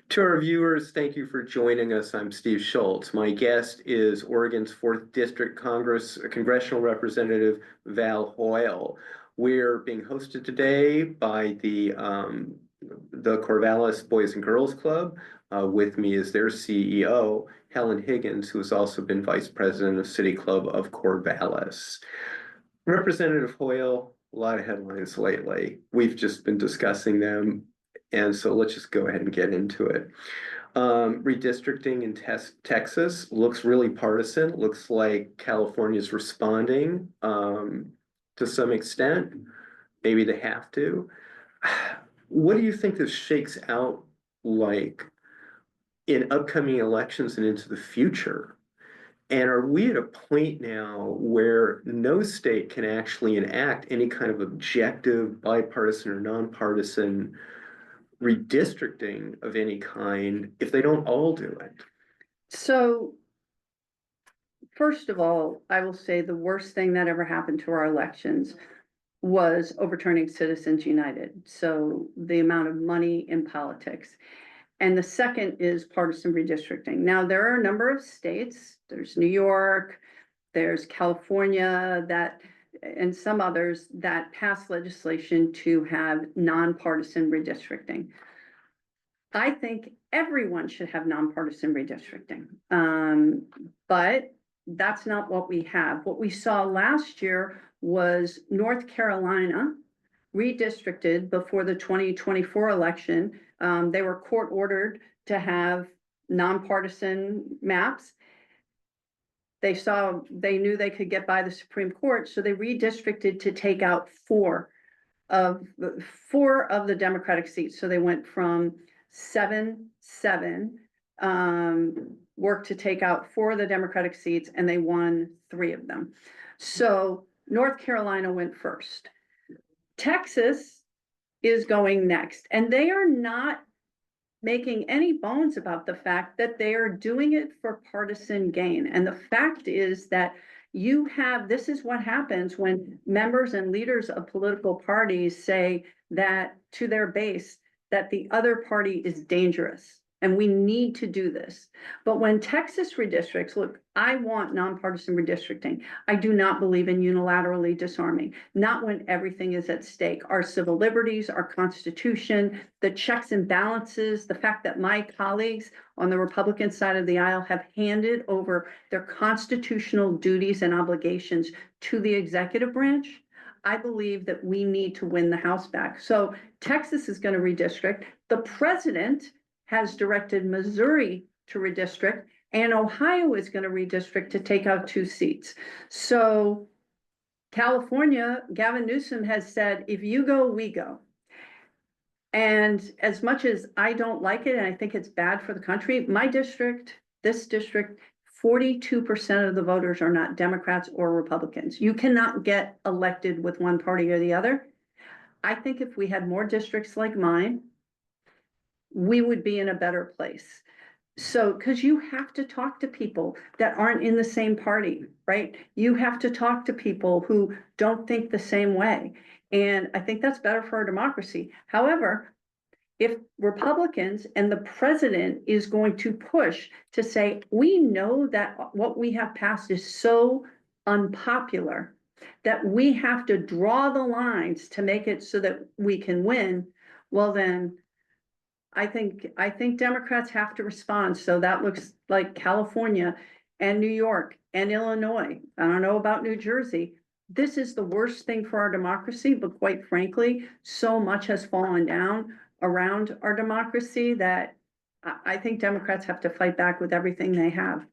To our viewers, thank you for joining us. I'm Steve Schultz. My guest is Oregon's 4th District Congressional Representative Val Hoyle. We're being hosted today by the Corvallis Boys and Girls Club. With me is their CEO, Helen Higgins, who has also been Vice President of City Club of Corvallis. Representative Hoyle, a lot of headlines lately. We've just been discussing them. And so let's just go ahead and get into it. Redistricting in Texas looks really partisan. It looks like California's responding to some extent. Maybe they have to. What do you think this shakes out like in upcoming elections and into the future? And are we at a point now where no state can actually enact any kind of objective, bipartisan or nonpartisan redistricting of any kind if they don't all do it? So, first of all, I will say the worst thing that ever happened to our elections was overturning Citizens United. So the amount of money in politics. And the second is partisan redistricting. Now, there are a number of states, there's New York, there's California, and some others that pass legislation to have nonpartisan redistricting. I think everyone should have nonpartisan redistricting, but that's not what we have. What we saw last year was North Carolina redistricted before the 2024 election. They were court ordered to have nonpartisan maps. They knew they could get by the Supreme Court, so they redistricted to take out four of the Democratic seats. So they went from 7-7, worked to take out 4 of the Democratic seats, and they won 3 of them. So North Carolina went first. Texas is going next, and they are not making any bones about the fact that they are doing it for partisan gain. And the fact is that this is what happens when members and leaders of political parties say that to their base that the other party is dangerous and we need to do this. But when Texas redistricts, look, I want nonpartisan redistricting. I do not believe in unilaterally disarming, not when everything is at stake. Our civil liberties, our Constitution, the checks and balances, the fact that my colleagues on the Republican side of the aisle have handed over their constitutional duties and obligations to the executive branch. I believe that we need to win the House back. So Texas is going to redistrict. The president has directed Missouri to redistrict, and Ohio is going to redistrict to take out 2 seats. So California, Gavin Newsom has said, if you go, we go. And as much as I don't like it, and I think it's bad for the country, my district, this district, 42% of the voters are not Democrats or Republicans. You cannot get elected with one party or the other. I think if we had more districts like mine, we would be in a better place. So, because you have to talk to people that aren't in the same party, right? You have to talk to people who don't think the same way. And I think that's better for our democracy. However, if Republicans and the president is going to push to say, we know that what we have passed is so unpopular that we have to draw the lines to make it so that we can win, well then, I think Democrats have to respond. So that looks like California and New York and Illinois. I don't know about New Jersey. This is the worst thing for our democracy, but quite frankly, so much has fallen down around our democracy that I think Democrats have to fight back with everything they have.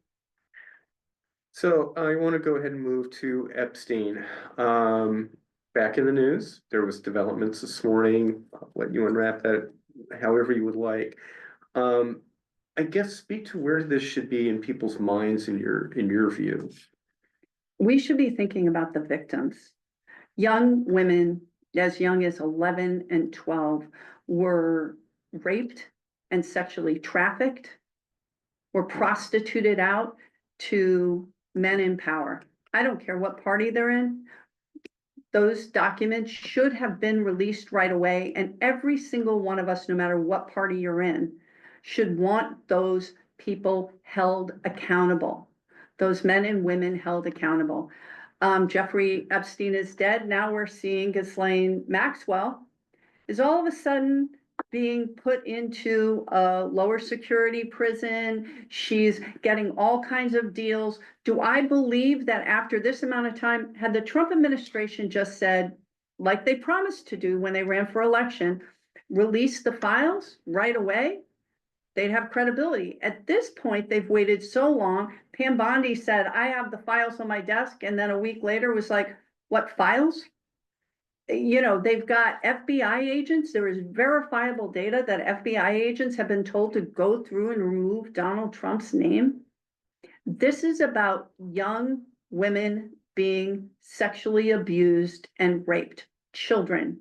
So I want to go ahead and move to Epstein. Back in the news, there was developments this morning. I'll let you unwrap that however you would like. I guess speak to where this should be in people's minds in your view. We should be thinking about the victims. Young women as young as 11 and 12 were raped and sexually trafficked, were prostituted out to men in power. I don't care what party they're in. Those documents should have been released right away. And every single one of us, no matter what party you're in, should want those people held accountable. Those men and women held accountable. Jeffrey Epstein is dead. Now we're seeing Ghislaine Maxwell is all of a sudden being put into a lower security prison. She's getting all kinds of deals. Do I believe that after this amount of time, had the Trump administration just said, like they promised to do when they ran for election, release the files right away, they'd have credibility. At this point, they've waited so long. Pam Bondi said, I have the files on my desk, and then a week later was like, what files? You know, they've got FBI agents. There is verifiable data that FBI agents have been told to go through and remove Donald Trump's name. This is about young women being sexually abused and raped, children.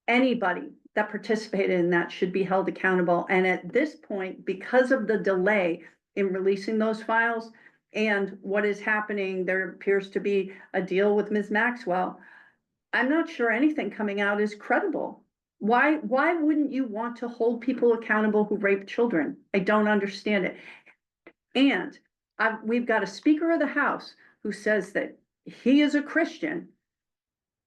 Anybody that participated in that should be held accountable. And at this point, because of the delay in releasing those files and what is happening, there appears to be a deal with Ms. Maxwell. I'm not sure anything coming out is credible. Why wouldn't you want to hold people accountable who rape children? I don't understand it. And we've got a Speaker of the House who says that he is a Christian,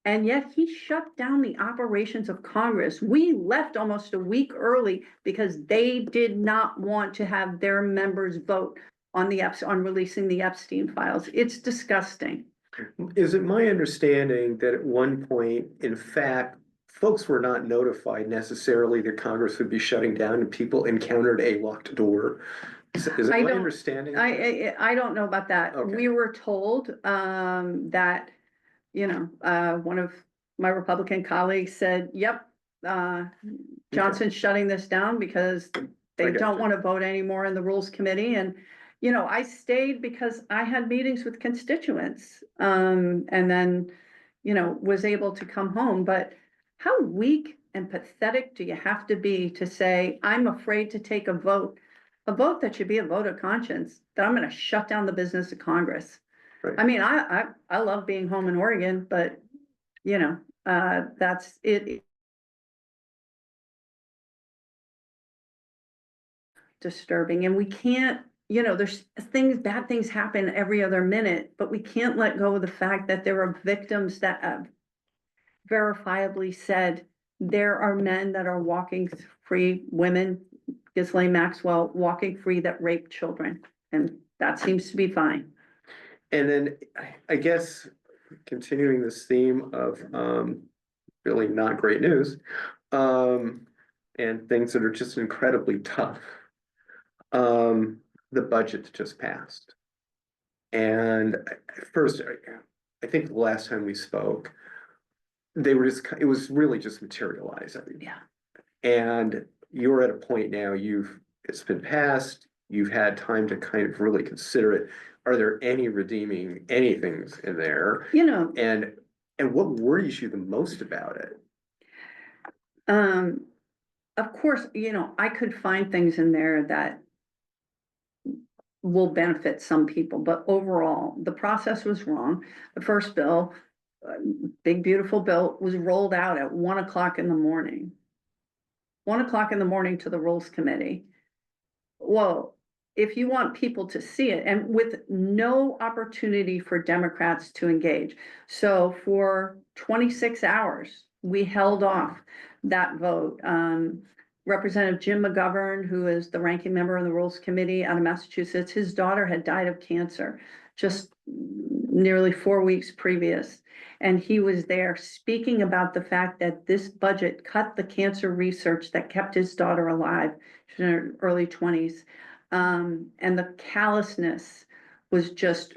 and yet he shut down the operations of Congress. We left almost a week early because they did not want to have their members vote on releasing the Epstein files. It's disgusting. Is it my understanding that at one point, in fact, folks were not notified necessarily that Congress would be shutting down and people encountered a locked door? Is it my understanding? I don't know about that. Okay. We were told that, you know, one of my Republican colleagues said, yep, Johnson's shutting this down because they don't want to vote anymore in the Rules Committee. And you know, I stayed because I had meetings with constituents, and then, you know, was able to come home. But how weak and pathetic do you have to be to say, I'm afraid to take a vote that should be a vote of conscience, that I'm going to shut down the business of Congress. Right. I mean, I love being home in Oregon, but, you know, that's it. Disturbing. And we can't, you know, there's bad things happen every other minute, but we can't let go of the fact that there are victims that have verifiably said there are men that are walking free, women, Ghislaine Maxwell, walking free that rape children. And that seems to be fine. And then I guess continuing this theme of really not great news, and things that are just incredibly tough. The budget just passed. And first, I think the last time we spoke, it was really just materializing. Yeah. And you're at a point now, it's been passed, you've had time to kind of really consider it. Are there any redeeming anythings in there? You know, and what worries you the most about it? Of course, you know, I could find things in there that will benefit some people, but overall, the process was wrong. The first bill, big, beautiful bill, was rolled out at 1 o'clock in the morning. 1 o'clock in the morning to the Rules Committee. Well, if you want people to see it, and with no opportunity for Democrats to engage. So for 26 hours, we held off that vote. Representative Jim McGovern, who is the ranking member of the Rules Committee out of Massachusetts, his daughter had died of cancer just nearly 4 weeks previous. And he was there speaking about the fact that this budget cut the cancer research that kept his daughter alive. She's in her early 20s. And the callousness was just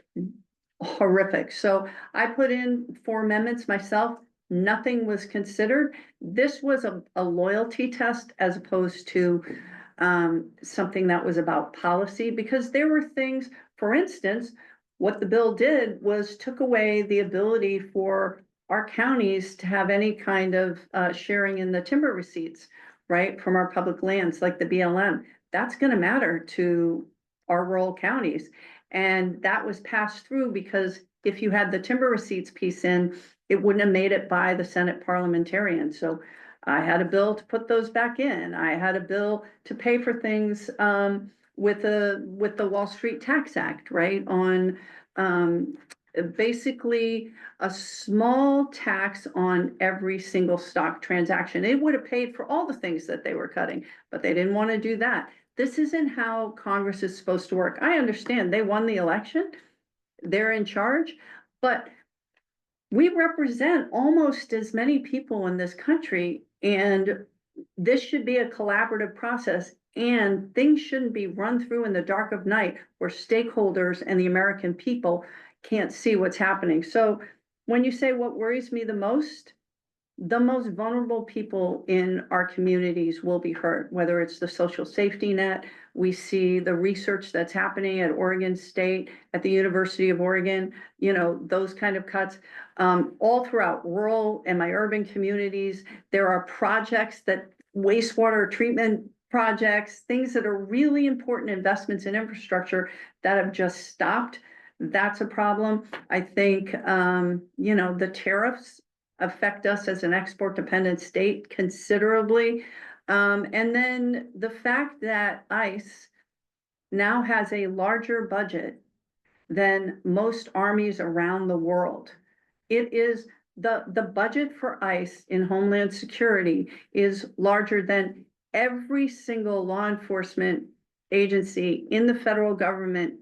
horrific. So I put in 4 amendments myself. Nothing was considered. This was a loyalty test as opposed to something that was about policy, because there were things, for instance, what the bill did was took away the ability for our counties to have any kind of sharing in the timber receipts, right, from our public lands, like the BLM. That's going to matter to our rural counties. And that was passed through because if you had the timber receipts piece in, it wouldn't have made it by the Senate parliamentarian. So I had a bill to put those back in. I had a bill to pay for things, with the Wall Street Tax Act, right? On, basically a small tax on every single stock transaction. It would have paid for all the things that they were cutting, but they didn't want to do that. This isn't how Congress is supposed to work. I understand they won the election, they're in charge, but we represent almost as many people in this country, and this should be a collaborative process, and things shouldn't be run through in the dark of night where stakeholders and the American people can't see what's happening. So when you say what worries me the most vulnerable people in our communities will be hurt, whether it's the social safety net. We see the research that's happening at Oregon State, at the University of Oregon, those kind of cuts, all throughout rural and my urban communities. There are projects that wastewater treatment projects, things that are really important investments in infrastructure that have just stopped. That's a problem. I think, the tariffs affect us as an export dependent state considerably. And then the fact that ICE now has a larger budget than most armies around the world. It is the budget for ICE in Homeland Security is larger than every single law enforcement agency in the federal government,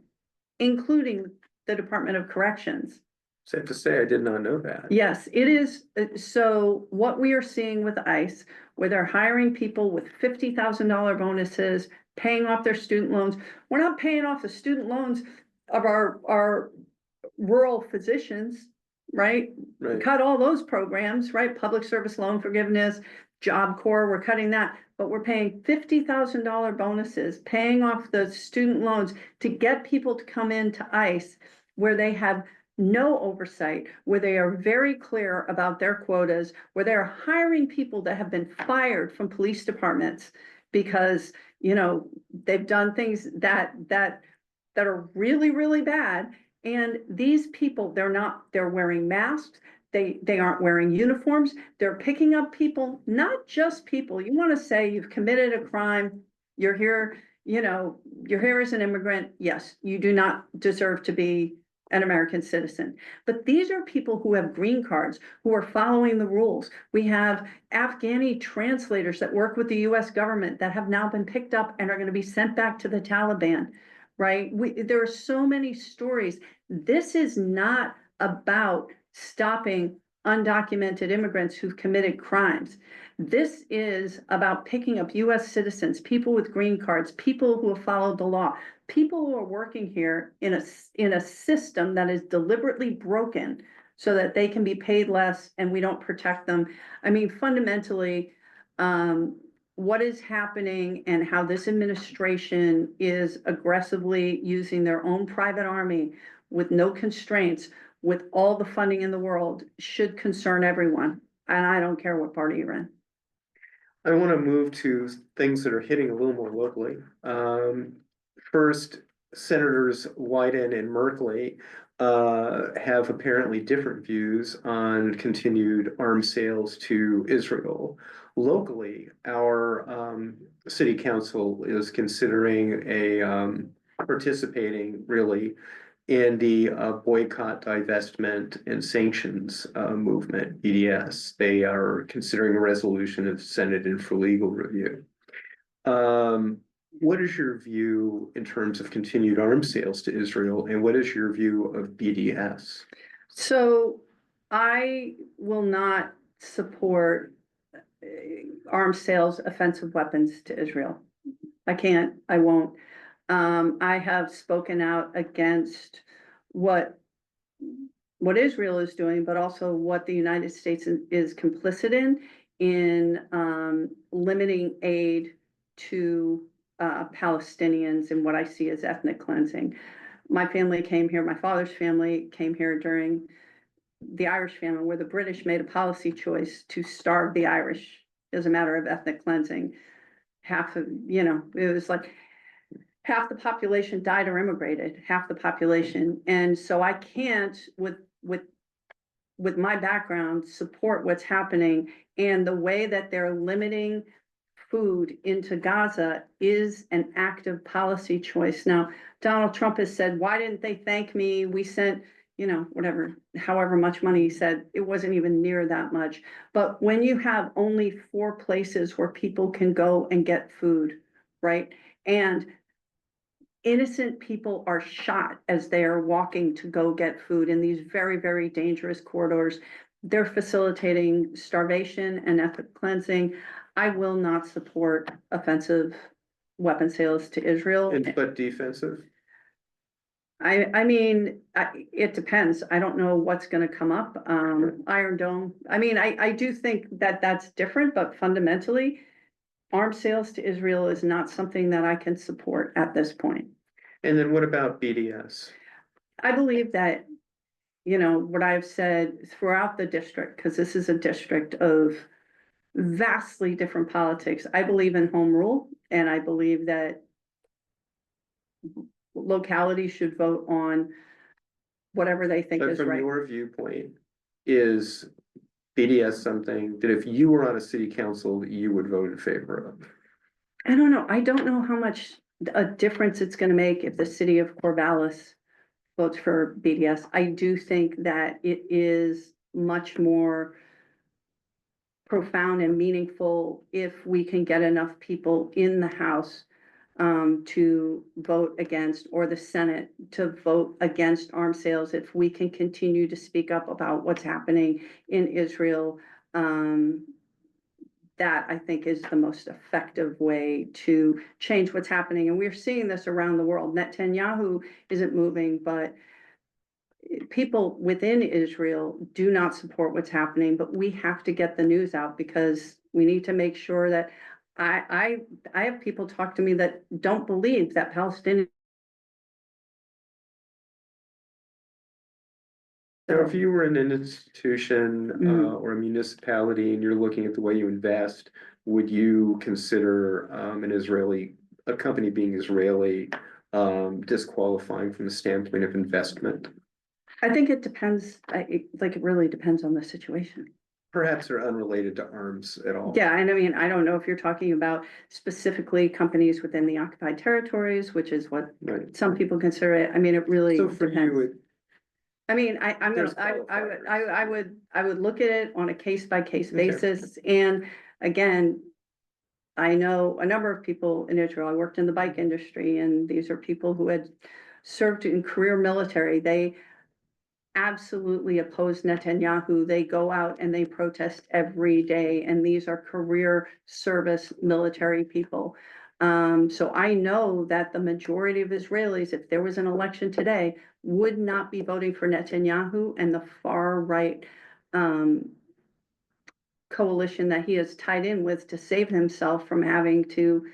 including the Department of Corrections. Safe to say, I did not know that. Yes, it is. So what we are seeing with ICE, where they're hiring people with $50,000 bonuses, paying off their student loans. We're not paying off the student loans of our rural physicians, right? Right. Cut all those programs, right? Public service loan forgiveness, Job Corps, we're cutting that, but we're paying $50,000 bonuses, paying off the student loans to get people to come into ICE where they have no oversight, where they are very clear about their quotas, where they're hiring people that have been fired from police departments because, they've done things that are really, really bad. And these people, they're wearing masks. They aren't wearing uniforms. They're picking up people, not just people. You want to say you've committed a crime. You're here, you're here as an immigrant. Yes, you do not deserve to be an American citizen. But these are people who have green cards, who are following the rules. We have Afghani translators that work with the US government that have now been picked up and are going to be sent back to the Taliban, right? There are so many stories. This is not about stopping undocumented immigrants who've committed crimes. This is about picking up US citizens, people with green cards, people who have followed the law, people who are working here in a system that is deliberately broken so that they can be paid less and we don't protect them. I mean, fundamentally, what is happening and how this administration is aggressively using their own private army with no constraints, with all the funding in the world, should concern everyone. And I don't care what party you're in. I want to move to things that are hitting a little more locally. First, Senators Wyden and Merkley have apparently different views on continued arms sales to Israel. Locally, our city council is considering participating really in the boycott, divestment, and sanctions movement, BDS. They are considering a resolution of Senate in for legal review. What is your view in terms of continued arms sales to Israel, and what is your view of BDS? So I will not support arms sales, offensive weapons to Israel. I can't, I won't. I have spoken out against what Israel is doing, but also what the United States is complicit in limiting aid to Palestinians and what I see as ethnic cleansing. My family came here, my father's family came here during the Irish famine, where the British made a policy choice to starve the Irish as a matter of ethnic cleansing. Half of, it was like half the population died or immigrated, half the population. And so I can't, with with my background, support what's happening. And the way that they're limiting food into Gaza is an active policy choice. Now, Donald Trump has said, why didn't they thank me? We sent, whatever, however much money he said, it wasn't even near that much. But when you have only 4 places where people can go and get food, right? And innocent people are shot as they are walking to go get food in these very, very dangerous corridors. They're facilitating starvation and ethnic cleansing. I will not support offensive weapon sales to Israel. But defensive? It depends. I don't know what's gonna come up. Iron Dome. I do think that that's different, but fundamentally, arms sales to Israel is not something that I can support at this point. And then what about BDS? I believe that, what I've said throughout the district, because this is a district of vastly different politics. I believe in home rule, and I believe that localities should vote on whatever they think But is from right. your viewpoint, is BDS something that if you were on a city council, you would vote in favor of? I don't know. I don't know how much a difference it's gonna make if the city of Corvallis votes for BDS. I do think that it is much more profound and meaningful if we can get enough people in the House to vote against, or the Senate to vote against arms sales, if we can continue to speak up about what's happening in Israel. That I think is the most effective way to change what's happening. And we're seeing this around the world. Netanyahu isn't moving, but people within Israel do not support what's happening, but we have to get the news out, because we need to make sure that I have people talk to me that don't believe that Palestinians. Now, if you were in an institution or a municipality and you're looking at the way you invest, would you consider a company being Israeli disqualifying from the standpoint of investment? I think it depends, it really depends on the situation. Perhaps they're unrelated to arms at all. Yeah, and I don't know if you're talking about specifically companies within the occupied territories, which is what Right. some people consider it. It really So for depends. you, There's I would look at it on a case by case Okay. basis. And again, I know a number of people in Israel. I worked in the bike industry, and these are people who had served in career military. They absolutely oppose Netanyahu. They go out and they protest every day, and these are career service military people. So I know that the majority of Israelis, if there was an election today, would not be voting for Netanyahu and the far right coalition that he is tied in with to save himself from having to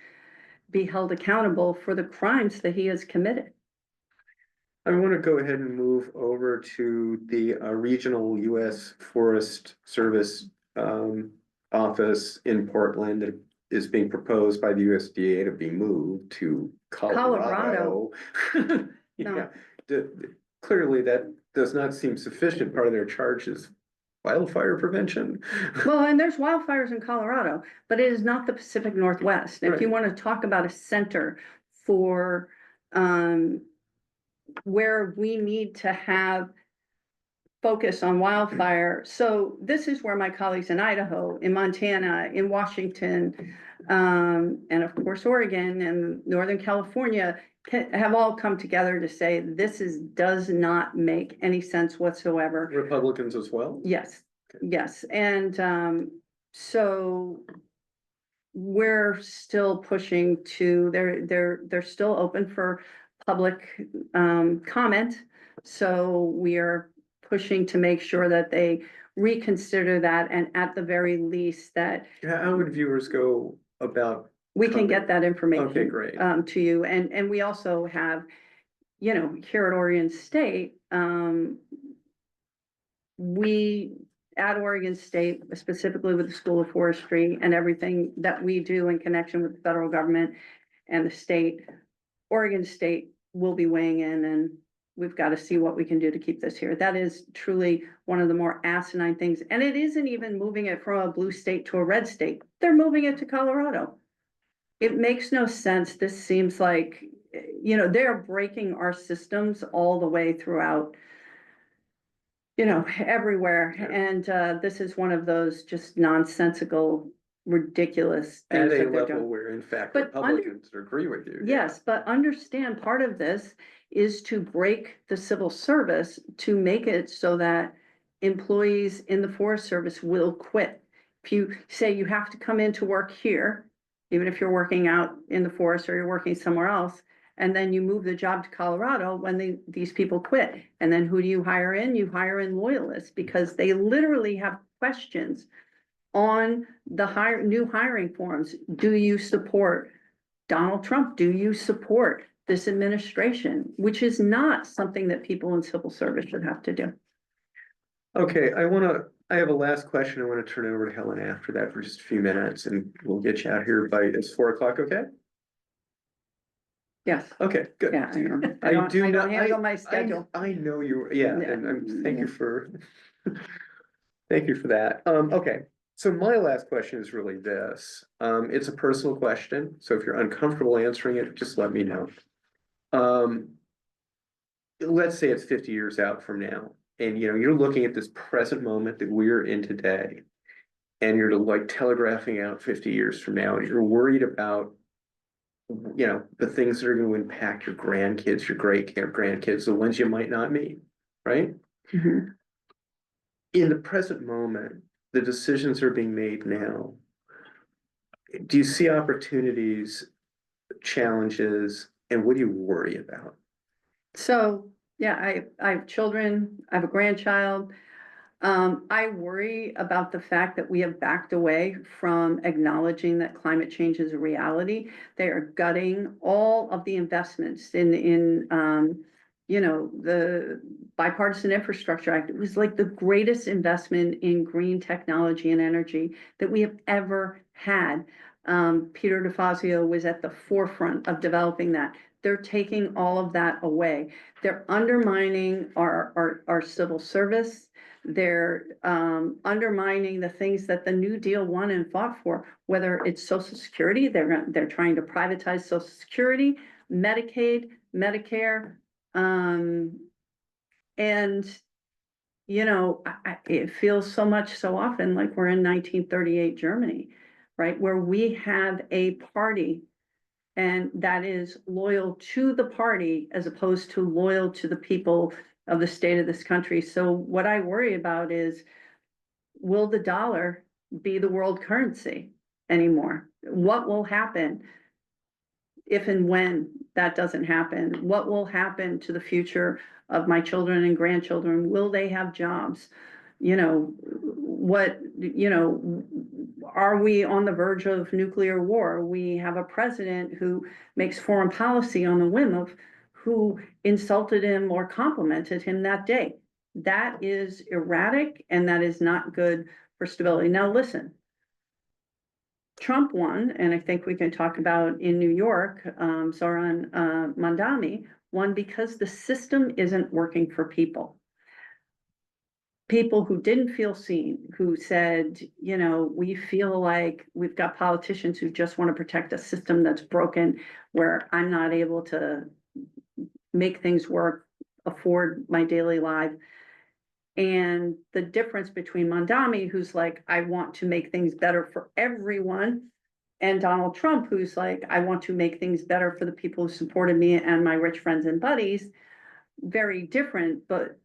be held accountable for the crimes that he has committed. I want to go ahead and move over to the regional U.S. Forest Service office in Portland that is being proposed by the USDA to be moved to Colorado. Yeah, clearly that does not seem sufficient. Part of their charge is wildfire prevention. Well, and there's wildfires in Colorado, but it is not the Pacific Northwest. If you want to talk about a center for where we need to have focus on wildfire. So this is where my colleagues in Idaho, in Montana, in Washington, and of course, Oregon and Northern California have all come together to say this does not make any sense whatsoever. Republicans as well? Yes, yes. And so we're still pushing to, they're still open for public comment. So we are pushing to make sure that they reconsider that, and at the very least that. How would viewers go about? We can get that information. Okay, great. To you, and we also have, here at Oregon State, we at Oregon State, specifically with the School of Forestry and everything that we do in connection with the federal government and the state, Oregon State will be weighing in and we've got to see what we can do to keep this here. That is truly one of the more asinine things. And it isn't even moving it from a blue state to a red state. They're moving it to Colorado. It makes no sense. This seems like, they're breaking our systems all the way throughout, everywhere. Yeah. And this is one of those just nonsensical, ridiculous things At a that they're level doing. where in fact But under- Republicans agree with you. Yes, but understand part of this is to break the civil service to make it so that employees in the Forest Service will quit. If you say you have to come into work here, even if you're working out in the forest or you're working somewhere else, and then you move the job to Colorado when these people quit. And then who do you hire in? You hire in loyalists because they literally have questions on the new hiring forms. Do you support Donald Trump? Do you support this administration? Which is not something that people in civil service should have to do. Okay, I have a last question. I want to turn over to Helen after that for just a few minutes and we'll get you out here by, it's 4 o'clock, okay? Yes, Okay, good. yeah, I know. I don't- do I not, don't handle my schedule. I know you, yeah, Yeah. and thank you for, thank you for that. Okay, so my last question is really this. It's a personal question, so if you're uncomfortable answering it, just let me know. Let's say it's 50 years out from now, and you're looking at this present moment that we're in today, and you're like telegraphing out 50 years from now, and you're worried about the things that are going to impact your grandkids, your great grandkids, the ones you might not meet, right? Mhm. In the present moment, the decisions are being made now. Do you see opportunities, challenges, and what do you worry about? So, yeah, I have children, I have a grandchild. I worry about the fact that we have backed away from acknowledging that climate change is a reality. They are gutting all of the investments in the Bipartisan Infrastructure Act. It was like the greatest investment in green technology and energy that we have ever had. Peter DeFazio was at the forefront of developing that. They're taking all of that away. They're undermining our civil service. They're undermining the things that the New Deal won and fought for, whether it's Social Security, they're trying to privatize Social Security, Medicaid, Medicare, and it feels so often like we're in 1938 Germany, right? Where we have a party and that is loyal to the party as opposed to loyal to the people of the state of this country. So what I worry about is, will the dollar be the world currency anymore? What will happen if and when that doesn't happen? What will happen to the future of my children and grandchildren? Will they have jobs? Are we on the verge of nuclear war? We have a president who makes foreign policy on the whim of who insulted him or complimented him that day. That is erratic and that is not good for stability. Now, listen, Trump won, and I think we can talk about in New York, Zoran Mandami won because the system isn't working for people. People who didn't feel seen, who said, we feel like we've got politicians who just want to protect a system that's broken, where I'm not able to make things work, afford my daily life. And the difference between Mandami, who's like, I want to make things better for everyone, and Donald Trump, who's like, I want to make things better for the people who supported me and my rich friends and buddies, very different, but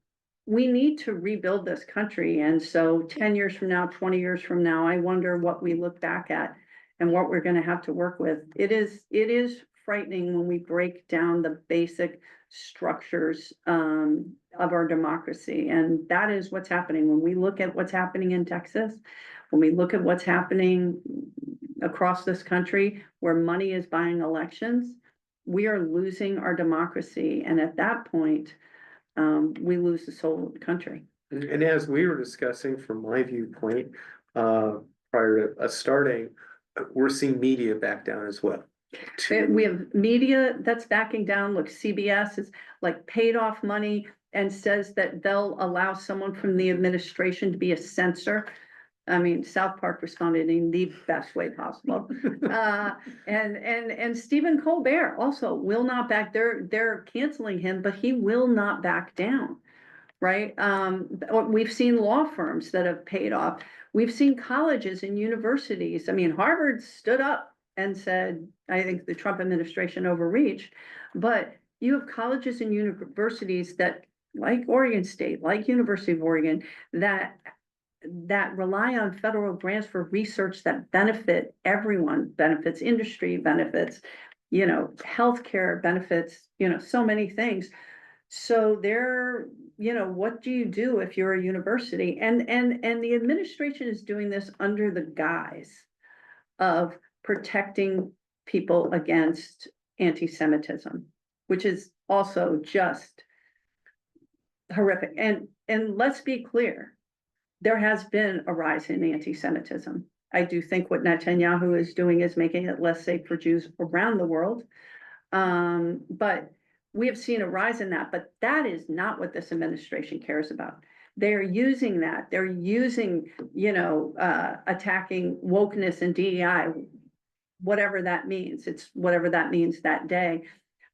we need to rebuild this country. And so 10 years from now, 20 years from now, I wonder what we look back at and what we're going to have to work with. It is frightening when we break down the basic structures of our democracy. And that is what's happening. When we look at what's happening in Texas, when we look at what's happening across this country, where money is buying elections, we are losing our democracy. And at that point, we lose the soul of the country. And as we were discussing, from my viewpoint, prior to us starting, we're seeing media back down as well. We have media that's backing down. Look, CBS is like paid off money and says that they'll allow someone from the administration to be a censor. I mean, South Park responded in the best way possible. And Stephen Colbert also will not back, they're canceling him, but he will not back down. Right? We've seen law firms that have paid off. We've seen colleges and universities. I mean, Harvard stood up and said, I think the Trump administration overreached, but you have colleges and universities that, like Oregon State, like University of Oregon, that rely on federal grants for research that benefit everyone, benefits industry, benefits, healthcare benefits, so many things. So what do you do if you're a university? And the administration is doing this under the guise of protecting people against anti-Semitism, which is also just horrific. And let's be clear, there has been a rise in anti-Semitism. I do think what Netanyahu is doing is making it less safe for Jews around the world. But we have seen a rise in that, but that is not what this administration cares about. They're using that. They're using, attacking wokeness and DEI, whatever that means. It's whatever that means that day,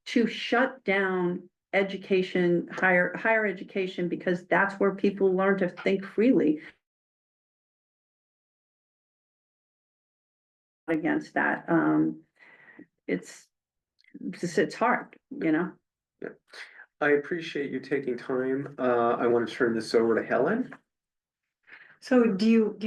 to shut down education, higher education, because that's where people learn to think freely. Against that, it's hard, I appreciate you taking time. I want to turn this over to Helen. So do you